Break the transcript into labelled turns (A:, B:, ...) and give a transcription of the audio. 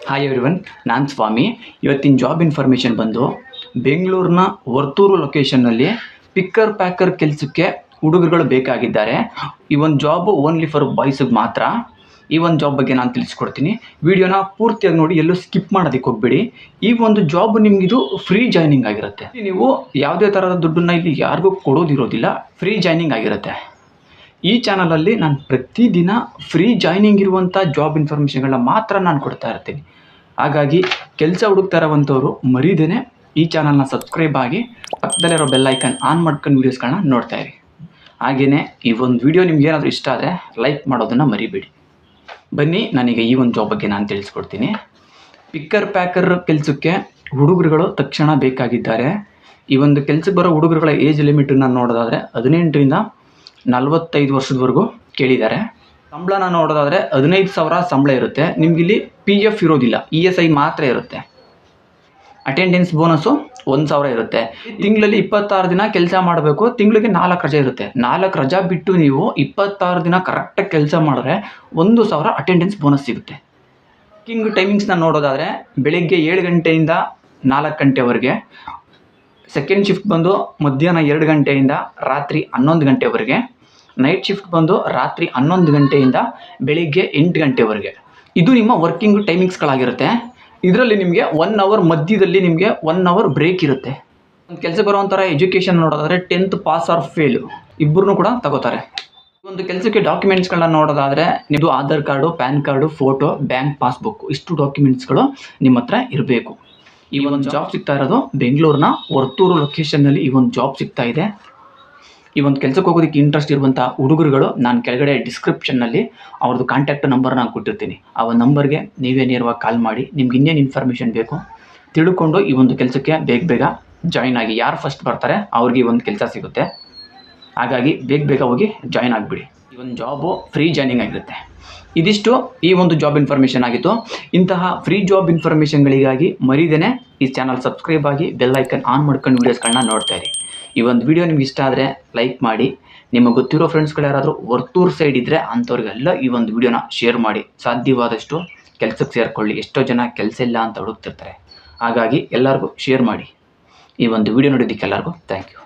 A: Hi everyone, ನಾನು ಸ್ವಾಮಿ. ಇವತ್ತಿನ job information ಬಂದು ಬೆಂಗಳೂರಿನ ವರ್ತೂರು ಲೊಕೇಶನ್ನಲ್ಲಿ ಪಿಕ್ಕರ್ ಪ್ಯಾಕರ್ ಕೆಲಸಕ್ಕೆ ಹುಡುಗರುಗಳು ಬೇಕಾಗಿದ್ದಾರೆ. ಈ ಒಂದು ಜಾಬು ಓನ್ಲಿ ಫಾರ್ ಬಾಯ್ಸಿಗೆ ಮಾತ್ರ. ಈ ಒಂದು ಜಾಬ್ ಬಗ್ಗೆ ನಾನು ತಿಳಿಸ್ಕೊಡ್ತೀನಿ. ವಿಡಿಯೋನ ಪೂರ್ತಿಯಾಗಿ ನೋಡಿ, ಎಲ್ಲೂ ಸ್ಕಿಪ್ ಮಾಡೋದಕ್ಕೆ ಹೋಗಬೇಡಿ. ಈ ಒಂದು ಜಾಬ್ ನಿಮಗಿದು ಫ್ರೀ ಜಾಯ್ನಿಂಗ್ ಆಗಿರುತ್ತೆ. ನೀವು ಯಾವುದೇ ಥರದ ದುಡ್ಡನ್ನು ಇಲ್ಲಿ ಯಾರಿಗೂ ಕೊಡೋದಿರೋದಿಲ್ಲ, ಫ್ರೀ ಜಾಯ್ನಿಂಗ್ ಆಗಿರುತ್ತೆ. ಈ ಚಾನಲಲ್ಲಿ ನಾನು ಪ್ರತಿದಿನ ಫ್ರೀ ಜಾಯ್ನಿಂಗ್ ಇರುವಂಥ ಜಾಬ್ ಇನ್ಫಾರ್ಮೇಷನ್ಗಳನ್ನ ಮಾತ್ರ ನಾನು ಕೊಡ್ತಾ ಇರ್ತೀನಿ. ಹಾಗಾಗಿ ಕೆಲಸ ಹುಡುಕ್ತಾ ಇರೋವಂಥವ್ರು ಮರೀದೇನೆ ಈ ಚಾನಲ್ನ ಸಬ್ಸ್ಕ್ರೈಬ್ ಆಗಿ ಪಕ್ಕದಲ್ಲಿರೋ ಬೆಲ್ ಐಕನ್ ಆನ್ ಮಾಡ್ಕೊಂಡು ವೀಡಿಯೋಸ್ಗಳನ್ನ ನೋಡ್ತಾ ಇರಿ. ಹಾಗೆಯೇ ಈ ಒಂದು ವಿಡಿಯೋ ನಿಮ್ಗೆ ಏನಾದರೂ ಇಷ್ಟ ಆದರೆ ಲೈಕ್ ಮಾಡೋದನ್ನು ಮರಿಬೇಡಿ. ಬನ್ನಿ, ನನಗೆ ಈ ಒಂದು ಜಾಬ್ ಬಗ್ಗೆ ನಾನು ತಿಳಿಸ್ಕೊಡ್ತೀನಿ. ಪಿಕ್ಕರ್ ಪ್ಯಾಕರ್ ಕೆಲಸಕ್ಕೆ ಹುಡುಗರುಗಳು ತಕ್ಷಣ ಬೇಕಾಗಿದ್ದಾರೆ. ಈ ಒಂದು ಕೆಲಸಕ್ಕೆ ಬರೋ ಹುಡುಗರುಗಳ ಏಜ್ ಲಿಮಿಟನ್ನು ನೋಡೋದಾದರೆ 18ರಿಂದ 45 ವರ್ಷದವರೆಗೂ ಕೇಳಿದ್ದಾರೆ. ಸಂಬಳನ ನೋಡೋದಾದರೆ 15,000 ಸಂಬಳ ಇರುತ್ತೆ. ನಿಮಗಿಲ್ಲಿ PF ಇರೋದಿಲ್ಲ, ESI ಮಾತ್ರ ಇರುತ್ತೆ. ಅಟೆಂಡೆನ್ಸ್ ಬೋನಸ್ಸು 1,000 ಇರುತ್ತೆ. ತಿಂಗಳಲ್ಲಿ 26 ದಿನ ಕೆಲಸ ಮಾಡಬೇಕು. ತಿಂಗಳಿಗೆ 4 ರಜೆ ಇರುತ್ತೆ. 4 ರಜಾ ಬಿಟ್ಟು ನೀವು 26 ದಿನ ಕರೆಕ್ಟಾಗಿ ಕೆಲಸ ಮಾಡಿದ್ರೆ 1,000 ಅಟೆಂಡೆನ್ಸ್ ಬೋನಸ್ ಸಿಗುತ್ತೆ. ವರ್ಕಿಂಗ್ ಟೈಮಿಂಗ್ಸ್ನ ನೋಡೋದಾದರೆ ಬೆಳಗ್ಗೆ 7 ಗಂಟೆಯಿಂದ 4 ಗಂಟೆವರೆಗೆ. ಸೆಕೆಂಡ್ ಶಿಫ್ಟ್ ಬಂದು ಮಧ್ಯಾಹ್ನ 2 ಗಂಟೆಯಿಂದ ರಾತ್ರಿ 11 ಗಂಟೆವರೆಗೆ. ನೈಟ್ ಶಿಫ್ಟ್ ಬಂದು ರಾತ್ರಿ 11 ಗಂಟೆಯಿಂದ ಬೆಳಿಗ್ಗೆ 8 ಗಂಟೆವರೆಗೆ. ಇದು ನಿಮ್ಮ ವರ್ಕಿಂಗ್ ಟೈಮಿಂಗ್ಸ್ಗಳಾಗಿರುತ್ತೆ. ಇದರಲ್ಲಿ ನಿಮಗೆ 1 ಅವರ್ ಮಧ್ಯದಲ್ಲಿ ನಿಮಗೆ 1 ಅವರ್ ಬ್ರೇಕ್ ಇರುತ್ತೆ. ಒಂದು ಕೆಲಸ ಬರುವಂಥರ ಎಜುಕೇಷನ್ ನೋಡೋದಾದರೆ 10th ಪಾಸ್ ಆರ್ ಫೇಲು ಇಬ್ಬರನ್ನೂ ಕೂಡ ತಗೋತಾರೆ. ಒಂದು ಕೆಲಸಕ್ಕೆ ಡಾಕ್ಯುಮೆಂಟ್ಸ್ಗಳನ್ನ ನೋಡೋದಾದರೆ ನಿಮ್ಮದು Aadhaar card, PAN card, photo, bank passbook, ಇಷ್ಟು ಡಾಕ್ಯುಮೆಂಟ್ಸ್ಗಳು ನಿಮ್ಮ ಹತ್ರ ಇರಬೇಕು. ಈ ಒಂದು ಜಾಬ್ ಸಿಗ್ತಾ ಇರೋದು ಬೆಂಗಳೂರಿನ ವರ್ತೂರು ಲೊಕೇಶನ್ನಲ್ಲಿ ಈ ಒಂದು ಜಾಬ್ ಸಿಗ್ತಾ ಇದೆ. ಈ ಒಂದು ಕೆಲಸಕ್ಕೆ ಹೋಗೋದಕ್ಕೆ ಇಂಟ್ರೆಸ್ಟ್ ಇರುವಂಥ ಹುಡುಗರುಗಳು ನಾನು ಕೆಳಗಡೆ ಡಿಸ್ಕ್ರಿಪ್ಷನ್ನಲ್ಲಿ ಅವ್ರದ್ದು ಕಾಂಟ್ಯಾಕ್ಟ್ ನಂಬರ್ ನಾನು ಕೊಟ್ಟಿರ್ತೀನಿ. ಆ ಒಂದು ನಂಬರ್ಗೆ ನೀವೇ ನೇರವಾಗಿ ಕಾಲ್ ಮಾಡಿ ನಿಮ್ಗೆ ಇನ್ನೇನು ಇನ್ಫಾರ್ಮೇಷನ್ ಬೇಕು ತಿಳ್ಕೊಂಡು ಈ ಒಂದು ಕೆಲಸಕ್ಕೆ ಬೇಗ ಜಾಯ್ನ್ ಆಗಿ. ಯಾರು ಫಸ್ಟ್ ಬರ್ತಾರೆ ಅವ್ರಿಗೆ ಈ ಒಂದು ಕೆಲಸ ಸಿಗುತ್ತೆ. ಹಾಗಾಗಿ ಬೇಗ ಹೋಗಿ ಜಾಯ್ನ್ ಆಗಿಬಿಡಿ. ಈ ಒಂದು ಜಾಬು ಫ್ರೀ ಜಾಯ್ನಿಂಗ್ ಆಗಿರುತ್ತೆ. ಇದಿಷ್ಟು ಈ ಒಂದು ಜಾಬ್ ಇನ್ಫಾರ್ಮೇಷನ್ ಆಗಿತ್ತು. ಇಂತಹ ಫ್ರೀ ಜಾಬ್ ಇನ್ಫಾರ್ಮೇಷನ್ಗಳಿಗಾಗಿ ಮರೀದೇನೆ ಈ ಚಾನಲ್ ಸಬ್ಸ್ಕ್ರೈಬ್ ಆಗಿ ಬೆಲ್ ಐಕನ್ ಆನ್ ಮಾಡ್ಕೊಂಡು ವೀಡಿಯೋಸ್ಗಳನ್ನ ನೋಡ್ತಾ ಇರಿ. ಈ ಒಂದು ವಿಡಿಯೋ ನಿಮ್ಗೆ ಇಷ್ಟ ಆದರೆ ಲೈಕ್ ಮಾಡಿ. ನಿಮಗೆ ಗೊತ್ತಿರೋ ಫ್ರೆಂಡ್ಸ್ಗಳು ಯಾರಾದರೂ ವರ್ತೂರು ಸೈಡ್ ಇದ್ದರೆ ಅಂಥವ್ರಿಗೆಲ್ಲ ಈ ಒಂದು ವಿಡಿಯೋನ ಶೇರ್ ಮಾಡಿ. ಸಾಧ್ಯವಾದಷ್ಟು ಕೆಲಸಕ್ಕೆ ಸೇರಿಕೊಳ್ಳಿ. ಎಷ್ಟೋ ಜನ ಕೆಲಸ ಇಲ್ಲ ಅಂತ ಹುಡುಕ್ತಿರ್ತಾರೆ. ಹಾಗಾಗಿ ಎಲ್ಲರಿಗೂ ಶೇರ್ ಮಾಡಿ. ಈ ಒಂದು ವಿಡಿಯೋ ನೋಡಿದ್ದಕ್ಕೆ ಎಲ್ಲರಿಗೂ ಥ್ಯಾಂಕ್ ಯು.